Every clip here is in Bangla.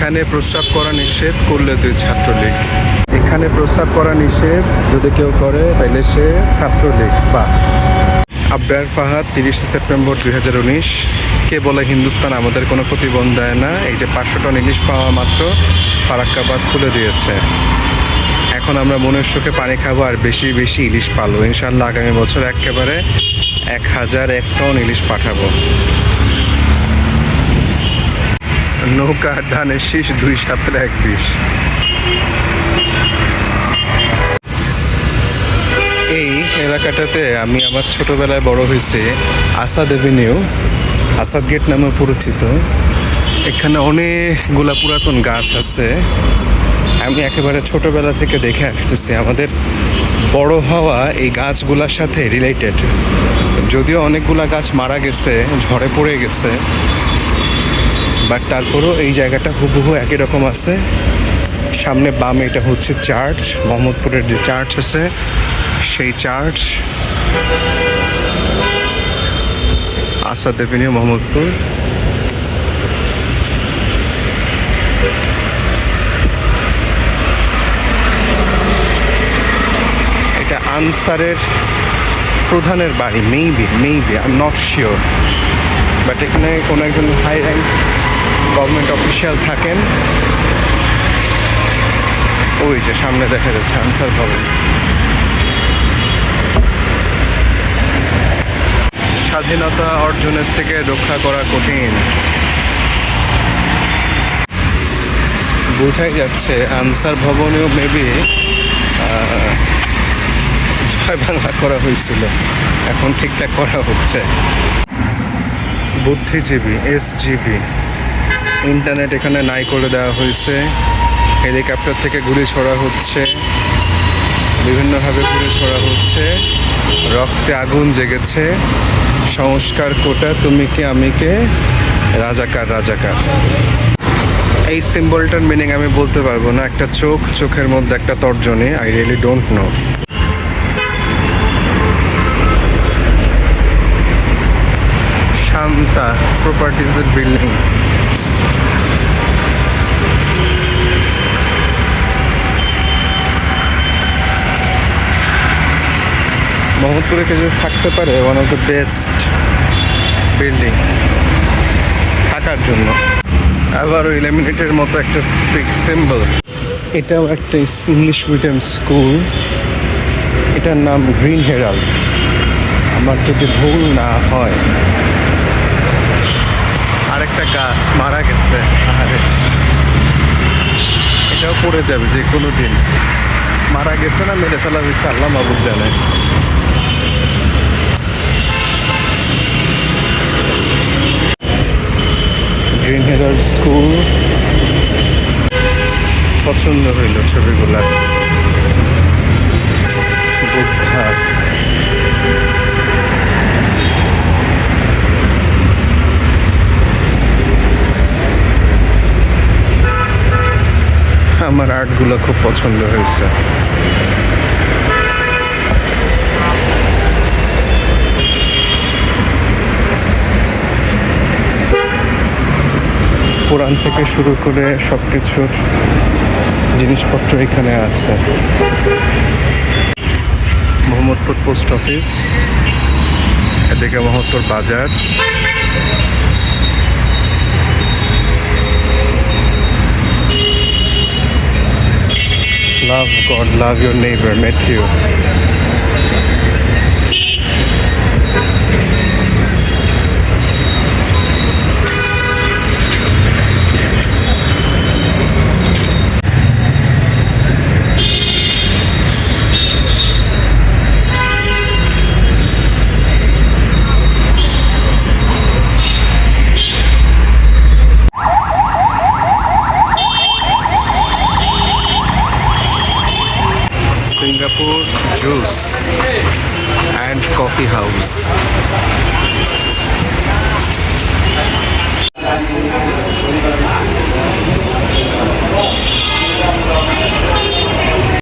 এখানে প্রস্রাব করা নিষেধ, করলে তুই ছাত্রলীগ। এখানে প্রস্রাব করা নিষেধ, যদি কেউ করে তাইলে সে ছাত্রলীগ। বা আবরার ফাহাদ 30 সেপ্টেম্বর 2019। কে বলে হিন্দুস্তান আমাদের কোনো প্রতিবন্ধ দেয় না। এই যে 500 টন ইলিশ পাওয়া মাত্র ফারাক্কাবাদ খুলে দিয়েছে। এখন আমরা মনের সুখে পানি খাবো আর বেশি বেশি ইলিশ পালবো ইনশাল্লাহ। আগামী বছর একেবারে 1001 টন ইলিশ পাঠাবো। নৌকা ধানের শীষ 2 সাপের 1 বিষ। এই এলাকাটাতে আমি আমার ছোটবেলায় বড় হয়েছে। আসাদ এভিনিউ, আসাদ গেট নামে পরিচিত। এখানে অনেকগুলা পুরাতন গাছ আছে। আমি একেবারে ছোটবেলা থেকে দেখে আসতেছি। আমাদের বড় হওয়া এই গাছগুলোর সাথে রিলেটেড। যদিও অনেকগুলা গাছ মারা গেছে, ঝড়ে পড়ে গেছে, বাট তারপরেও এই জায়গাটা হুবহু একই রকম আছে। সামনে বামে এটা হচ্ছে চার্চ, মোহাম্মদপুরের যে চার্চ আছে সেই চার্চ। আসাদ এভিনিউ, মোহাম্মদপুর। এটা আনসারের প্রধানের বাড়ি, maybe I am not sure. But এখানে কোনো একজন হাই র্যাঙ্ক গভর্নমেন্ট অফিসিয়াল থাকেন। ওই যে সামনে দেখা যাচ্ছে আনসার ভবন। স্বাধীনতা অর্জনের থেকে রক্ষা করা কঠিন। বোঝাই যাচ্ছে আনসার ভবনেও মেবি জয় বাংলা করা হয়েছিল, এখন ঠিকঠাক করা হচ্ছে। বুদ্ধিজীবী, SGB। ইন্টারনেট এখানে নাই করে দেওয়া হয়েছে। হেলিকপ্টার থেকে গুলি ছোড়া হচ্ছে, বিভিন্নভাবে গুলি ছোড়া হচ্ছে। রক্তে আগুন জেগেছে। সংস্কার কোটা, তুমি কে আমি কে, রাজাকার। এই সিম্বলটার মিনিং আমি বলতে পারবো না। একটা চোখ, চোখের মধ্যে একটা তর্জনী। I really don't know. Shanta প্রপার্টিজের বিল্ডিং। মোহাম্মদপুরে কেউ যদি থাকতে পারে, one of the best building থাকার জন্য। আবারও ইলামিনেটের মতো একটা সিম্বল। এটাও একটা ইংলিশ মিডিয়াম স্কুল। এটার নাম গ্রিন হেরাল্ড, আমার যদি ভুল না হয়। আরেকটা গাছ মারা গেছে, আরে এটাও পড়ে যাবে যে কোনো দিন। মারা গেছে না মেরে ফেলা হয়েছে আল্লাহ মাবুদ জানে। গ্রিন হেরাল্ড স্কুল পছন্দ হইল ছবিগুলা। বুদ্ধা, আমার আর্টগুলো খুব পছন্দ হয়েছে। কোরআন থেকে শুরু করে সব কিছুর জিনিসপত্র এখানে আছে। মোহাম্মদপুর পোস্ট অফিস, এদিকে মোহাম্মদপুর বাজার। Love God, love your neighbor, Matthew. Singapore Juice and Coffee House.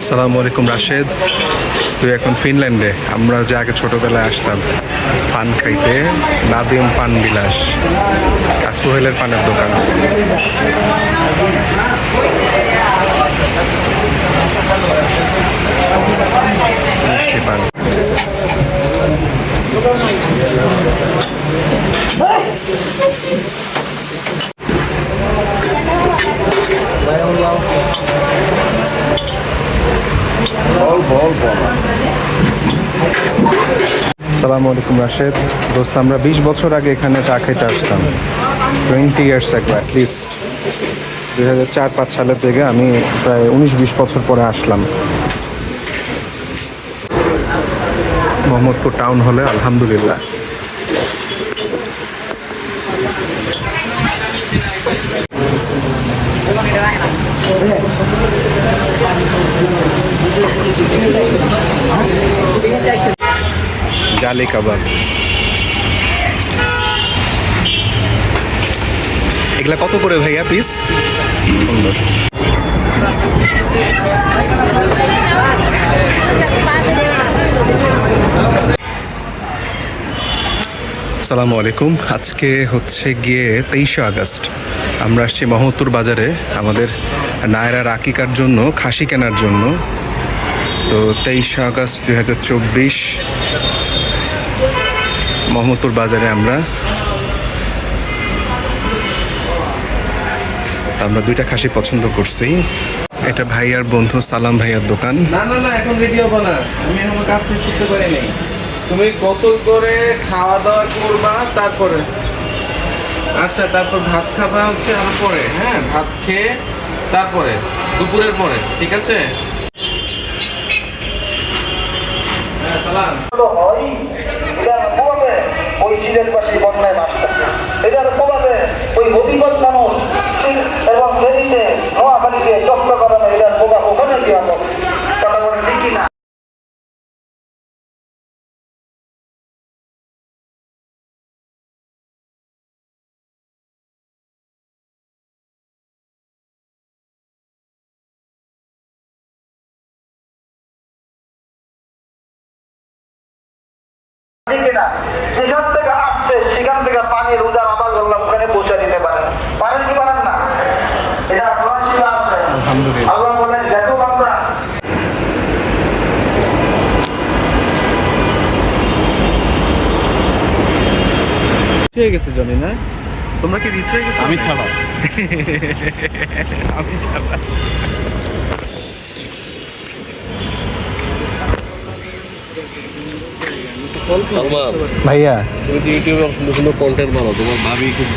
আসসালামু আলাইকুম রাশেদ। তুই এখন ফিনল্যান্ডে। আমরা যে আগে ছোটবেলায় আসতাম পান খাইতে, নাদিম পান বিলাস আর সোহেলের পানের দোকান। মিষ্টি পান। আসসালামু আলাইকুম রাশেদ। দোস্ত, আমরা 20 বছর আগে এখানে চা খাইতে আসতাম, 20 ইয়ার্স ago অ্যাটলিস্ট। 2004-05 সালের থেকে আমি প্রায় 19-20 বছর পরে আসলাম। মোহাম্মদপুর টাউন হলে আলহামদুলিল্লাহ। জালি কাবাব, এগুলা কত করে ভাইয়া পিস? সুন্দর। আসসালামু আলাইকুম। আজকে হচ্ছে গিয়ে 23শে আগস্ট। আমরা আসছি মোহাম্মদপুর বাজারে আমাদের নায়রার আকিকার জন্য খাসি কেনার জন্য। তো 23শে আগস্ট 2024 মোহাম্মদপুর বাজারে আমরা দুইটা খাসি পছন্দ করছি। এটা ভাইয়ার বন্ধু সালাম ভাইয়ার দোকান। না না না, এখন রেডি হবো না, আমি এখনো কাজ শেষ করতে পারি নাই। তুমি গোসল করে খাওয়া দাওয়া করবা, তারপরে আচ্ছা, তারপর ভাত খাবা হচ্ছে আর পরে, হ্যাঁ ভাত খেয়ে তারপরে দুপুরের পরে, ঠিক আছে? হ্যাঁ, সালাম। ওই সিলেটবাসী বন্যায় বাস করছে, এটার প্রভাবে ওই হবিগঞ্জ মানুষ এবং ফেরিতে নোয়াখালীতে চট্টগ্রামে এটার প্রভাব ওখানে কি হবে কথা বলে ঠিকই না। যেখান থেকে আসছে সেখান থেকে পানির উদার আমার বললাম ওখানে পৌঁছে দিতে পারেন, পারেন কি পারেন না? এটা আল্লাহ বলেন, দেখো বান্দা হয়ে গেছে জনি, না তোমরা কি রিচ হয়ে গেছো? আমি ছাড়া আমি ছাড়া। সালমান ভাইয়া, তুমি ইউটিউবে সুন্দর সুন্দর কন্টেন্ট বানাও, তোমার ভাবি খুব